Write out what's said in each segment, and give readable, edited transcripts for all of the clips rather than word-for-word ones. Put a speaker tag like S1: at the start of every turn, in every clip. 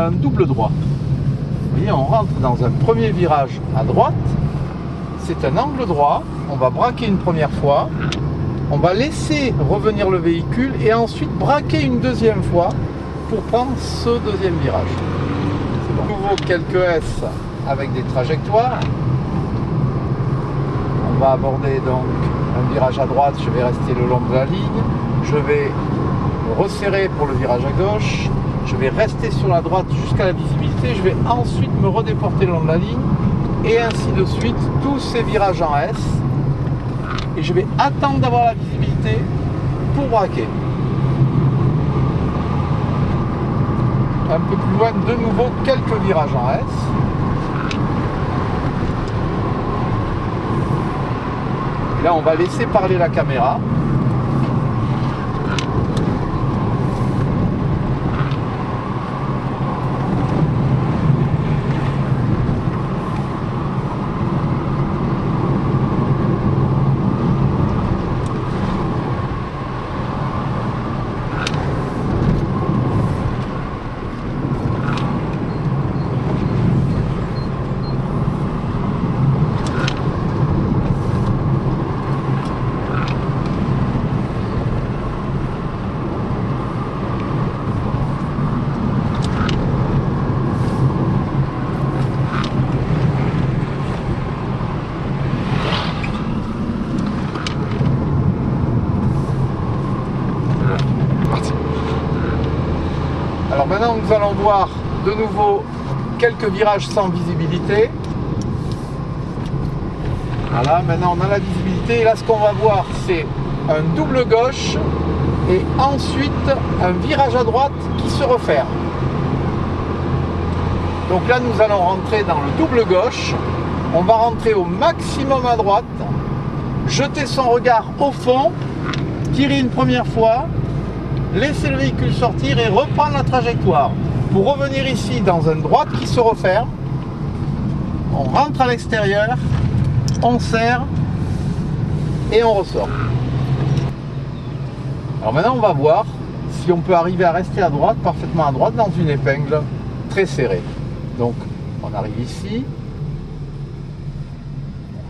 S1: un double droit. Vous voyez, on rentre dans un premier virage à droite. C'est un angle droit. On va braquer une première fois. On va laisser revenir le véhicule et ensuite braquer une deuxième fois pour prendre ce deuxième virage. C'est bon. Nouveau quelques S avec des trajectoires. On va aborder donc un virage à droite, je vais rester le long de la ligne. Je vais me resserrer pour le virage à gauche. Je vais rester sur la droite jusqu'à la visibilité. Je vais ensuite me redéporter le long de la ligne. Et ainsi de suite, tous ces virages en S. Et je vais attendre d'avoir la visibilité pour braquer. Un peu plus loin, de nouveau, quelques virages en S. Et là, on va laisser parler la caméra. Alors maintenant, nous allons voir de nouveau quelques virages sans visibilité. Voilà, maintenant on a la visibilité. Et là, ce qu'on va voir, c'est un double gauche et ensuite un virage à droite qui se referme. Donc là, nous allons rentrer dans le double gauche. On va rentrer au maximum à droite, jeter son regard au fond, tirer une première fois, laisser le véhicule sortir et reprendre la trajectoire pour revenir ici dans une droite qui se referme. On rentre à l'extérieur, on serre et on ressort. Alors maintenant on va voir si on peut arriver à rester à droite, parfaitement à droite, dans une épingle très serrée. Donc on arrive ici,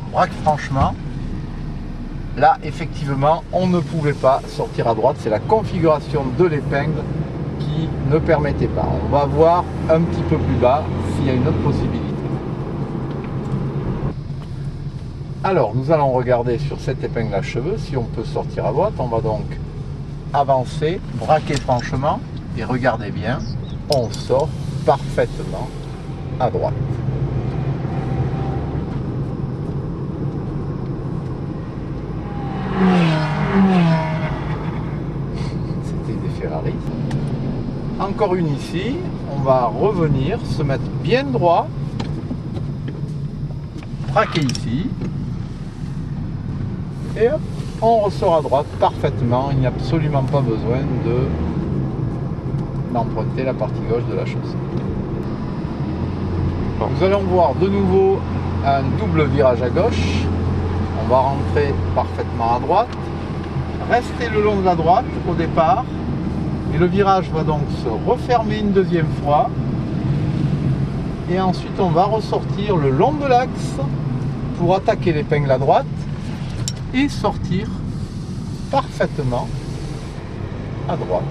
S1: on braque franchement. Là, effectivement, on ne pouvait pas sortir à droite. C'est la configuration de l'épingle qui ne permettait pas. On va voir un petit peu plus bas s'il y a une autre possibilité. Alors, nous allons regarder sur cette épingle à cheveux si on peut sortir à droite. On va donc avancer, braquer franchement et regardez bien, on sort parfaitement à droite. C'était des Ferrari. Encore une ici. On va revenir, se mettre bien droit, braquer ici et hop, on ressort à droite parfaitement. Il n'y a absolument pas besoin d'emprunter la partie gauche de la chaussée. Nous allons voir de nouveau un double virage à gauche. On va rentrer parfaitement à droite, rester le long de la droite au départ, et le virage va donc se refermer une deuxième fois, et ensuite on va ressortir le long de l'axe pour attaquer l'épingle à droite et sortir parfaitement à droite.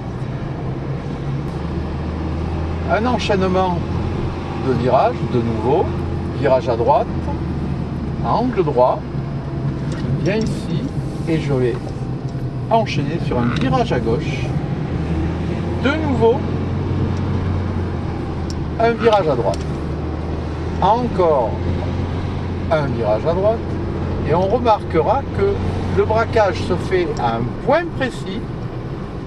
S1: Un enchaînement de virages, de nouveau, virage à droite, à angle droit. Je viens ici et je vais enchaîner sur un virage à gauche. De nouveau, un virage à droite. Encore un virage à droite. Et on remarquera que le braquage se fait à un point précis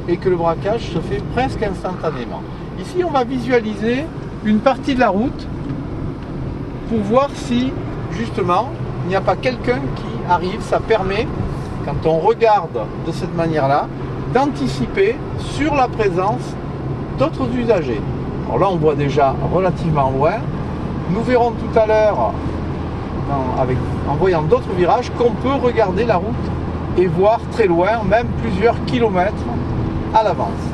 S1: et que le braquage se fait presque instantanément. Ici, on va visualiser une partie de la route pour voir si, justement, il n'y a pas quelqu'un qui arrive. Ça permet, quand on regarde de cette manière-là, d'anticiper sur la présence d'autres usagers. Alors là, on voit déjà relativement loin. Nous verrons tout à l'heure, en voyant d'autres virages, qu'on peut regarder la route et voir très loin, même plusieurs kilomètres à l'avance.